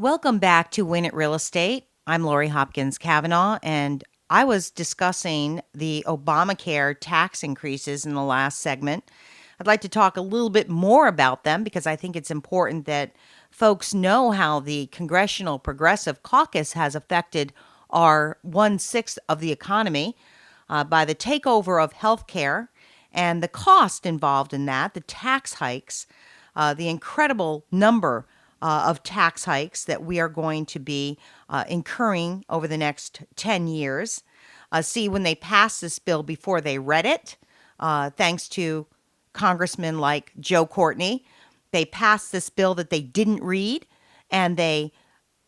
Welcome back to Win at Real Estate. I'm Lori Hopkins-Cavanagh, and I was discussing the Obamacare tax increases in the last segment. I'd like to talk a little bit more about them because I think it's important that folks know how the Congressional Progressive Caucus has affected our 1/6 of the economy by the takeover of healthcare and the cost involved in that, the tax hikes, the incredible number of tax hikes that we are going to be incurring over the next 10 years. See, when they passed this bill before they read it, thanks to congressmen like Joe Courtney, they passed this bill that they didn't read and they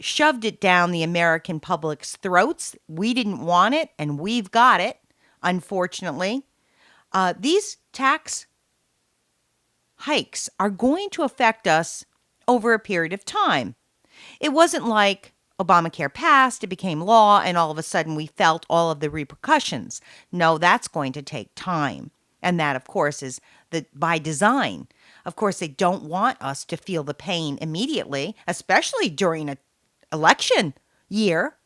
shoved it down the American public's throats. We didn't want it and we've got it, unfortunately. These tax hikes are going to affect us over a period of time. It wasn't like Obamacare passed, it became law, and all of a sudden we felt all of the repercussions. No, that's going to take time. And that, of course, is by design. Of course, they don't want us to feel the pain immediately, especially during an election year.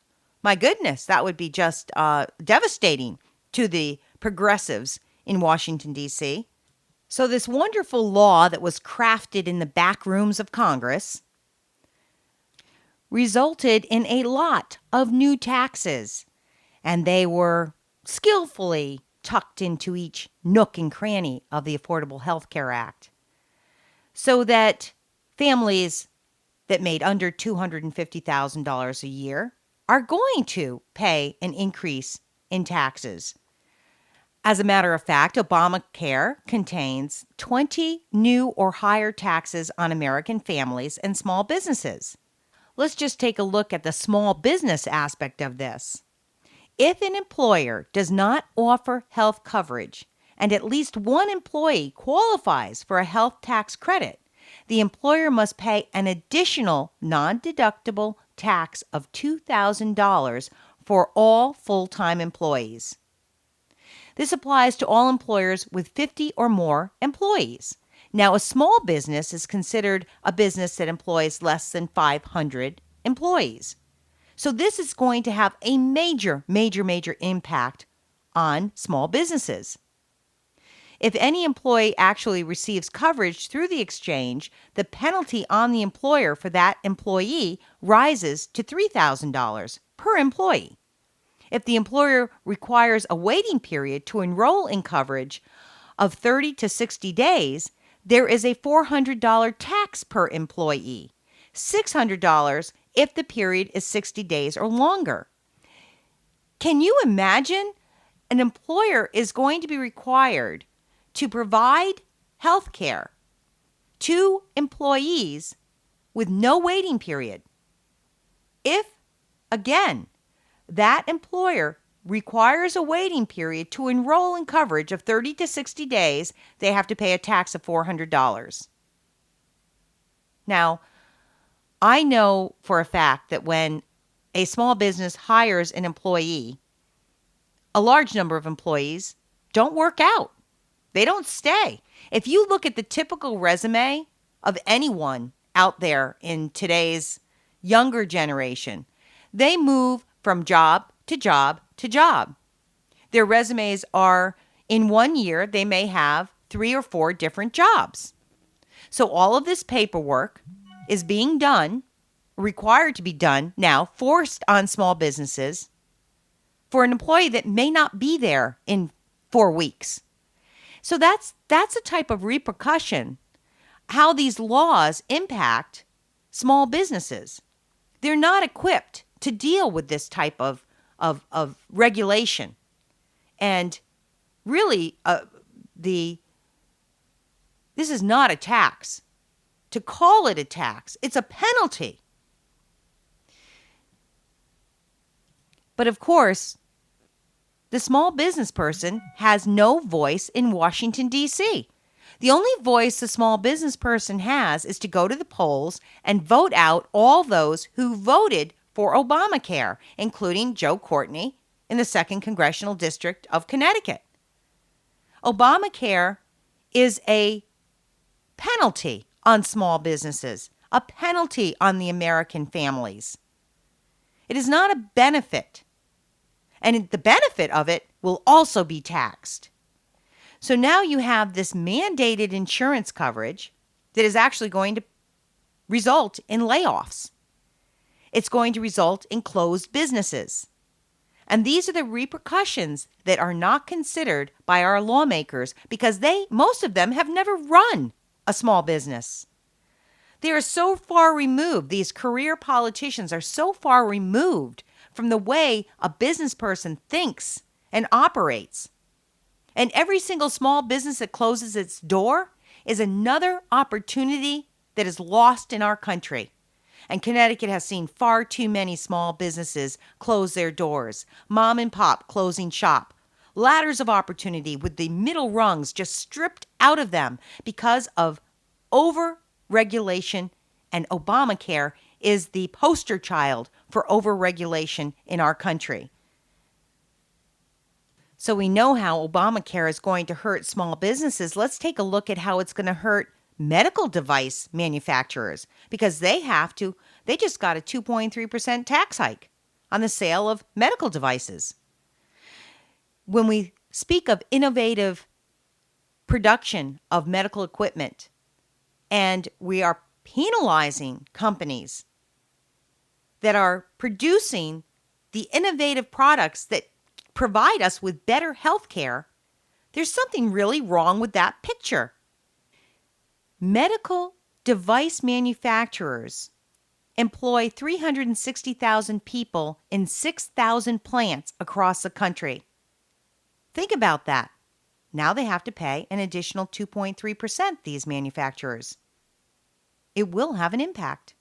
My goodness, that would be just devastating to the progressives in Washington, D.C. So this wonderful law that was crafted in the back rooms of Congress resulted in a lot of new taxes, and they were skillfully tucked into each nook and cranny of the Affordable Health Care Act so that families that made under $250,000 a year are going to pay an increase in taxes. As a matter of fact, Obamacare contains 20 new or higher taxes on American families and small businesses. Let's just take a look at the small business aspect of this. If an employer does not offer health coverage and at least one employee qualifies for a health tax credit, the employer must pay an additional non-deductible tax of $2,000 for all full-time employees. This applies to all employers with 50 or more employees. Now, a small business is considered a business that employs less than 500 employees. So this is going to have a major impact on small businesses. If any employee actually receives coverage through the exchange, the penalty on the employer for that employee rises to $3,000 per employee. If the employer requires a waiting period to enroll in coverage of 30 to 60 days, there is a $400 tax per employee, $600 if the period is 60 days or longer. Can you imagine? An employer is going to be required to provide health care to employees with no waiting period. If, again, that employer requires a waiting period to enroll in coverage of 30 to 60 days, they have to pay a tax of $400. Now, I know for a fact that when a small business hires an employee, a large number of employees don't work out. They don't stay. If you look at the typical resume of anyone out there in today's younger generation, they move from job to job to job. Their resumes are, in 1 year, they may have 3 or 4 different jobs. So all of this paperwork is being done, required to be done now, forced on small businesses for an employee that may not be there in 4 weeks. So that's a type of repercussion, how these laws impact small businesses. They're not equipped to deal with this type of regulation. And really, this is not a tax. To call it a tax, it's a penalty. But of course, the small business person has no voice in Washington, D.C. The only voice the small business person has is to go to the polls and vote out all those who voted for Obamacare, including Joe Courtney in the 2nd Congressional District of Connecticut. Obamacare is a penalty on small businesses. a penalty on the American families. It is not a benefit. And the benefit of it will also be taxed. So now you have this mandated insurance coverage that is actually going to result in layoffs. It's going to result in closed businesses. And these are the repercussions that are not considered by our lawmakers because most of them have never run a small business. They are so far removed, these career politicians are so far removed from the way a business person thinks and operates. And every single small business that closes its door is another opportunity that is lost in our country. And Connecticut has seen far too many small businesses close their doors, mom and pop closing shop, ladders of opportunity with the middle rungs just stripped out of them because of over-regulation, and Obamacare is the poster child for over-regulation in our country. So we know how Obamacare is going to hurt small businesses. Let's take a look at how it's going to hurt medical device manufacturers because they just got a 2.3% tax hike on the sale of medical devices. When we speak of innovative production of medical equipment and we are penalizing companies that are producing the innovative products that provide us with better health care, there's something really wrong with that picture. Medical device manufacturers employ 360,000 people in 6,000 plants across the country. Think about that. Now they have to pay an additional 2.3%, these manufacturers. It will have an impact.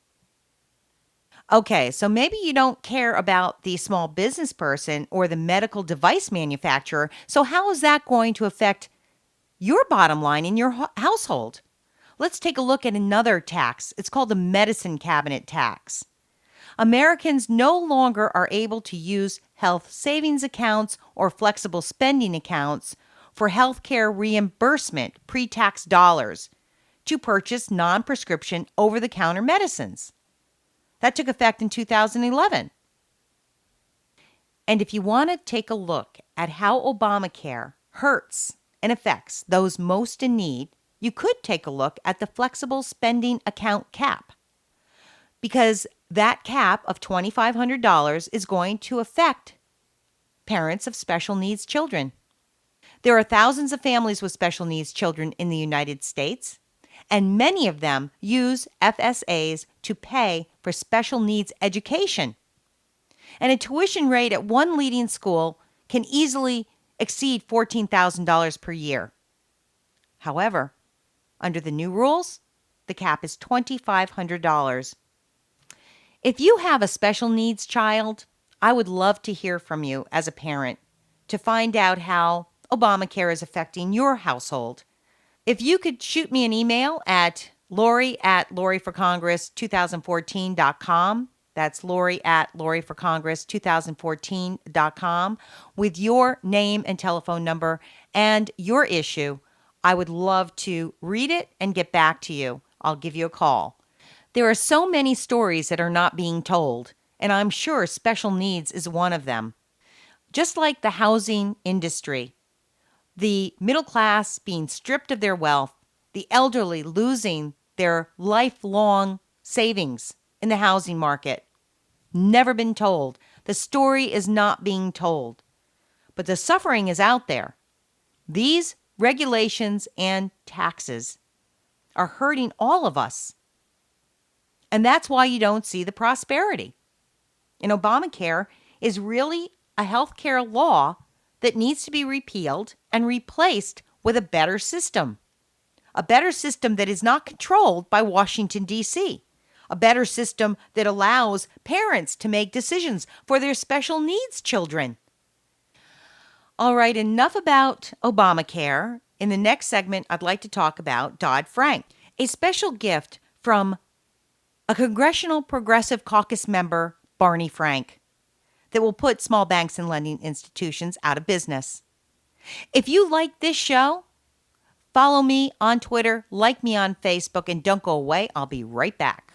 Okay, so maybe you don't care about the small business person or the medical device manufacturer. So how is that going to affect your bottom line in your household? Let's take a look at another tax. It's called the medicine cabinet tax. Americans no longer are able to use health savings accounts or flexible spending accounts for healthcare reimbursement pre-tax dollars to purchase non-prescription over-the-counter medicines. That took effect in 2011. And if you want to take a look at how Obamacare hurts and affects those most in need, you could take a look at the flexible spending account cap, because that cap of $2,500 is going to affect parents of special needs children. There are thousands of families with special needs children in the United States, and many of them use FSAs to pay for special needs education. And a tuition rate at one leading school can easily exceed $14,000 per year. However, under the new rules, the cap is $2,500. If you have a special needs child, I would love to hear from you as a parent to find out how Obamacare is affecting your household. If you could shoot me an email at Lori@LoriForCongress2014.com. That's Lori@LoriForCongress2014.com with your name and telephone number and your issue. I would love to read it and get back to you. I'll give you a call. There are so many stories that are not being told, and I'm sure special needs is one of them. Just like the housing industry, the middle class being stripped of their wealth, the elderly losing their lifelong savings in the housing market. Never been told. The story is not being told. But the suffering is out there. These regulations and taxes are hurting all of us. And that's why you don't see the prosperity. And Obamacare is really a healthcare law that needs to be repealed and replaced with a better system. A better system that is not controlled by Washington, D.C. A better system that allows parents to make decisions for their special needs children. All right, enough about Obamacare. In the next segment, I'd like to talk about Dodd-Frank, a special gift from a Congressional Progressive Caucus member, Barney Frank, that will put small banks and lending institutions out of business. If you like this show, follow me on Twitter, like me on Facebook, and don't go away. I'll be right back.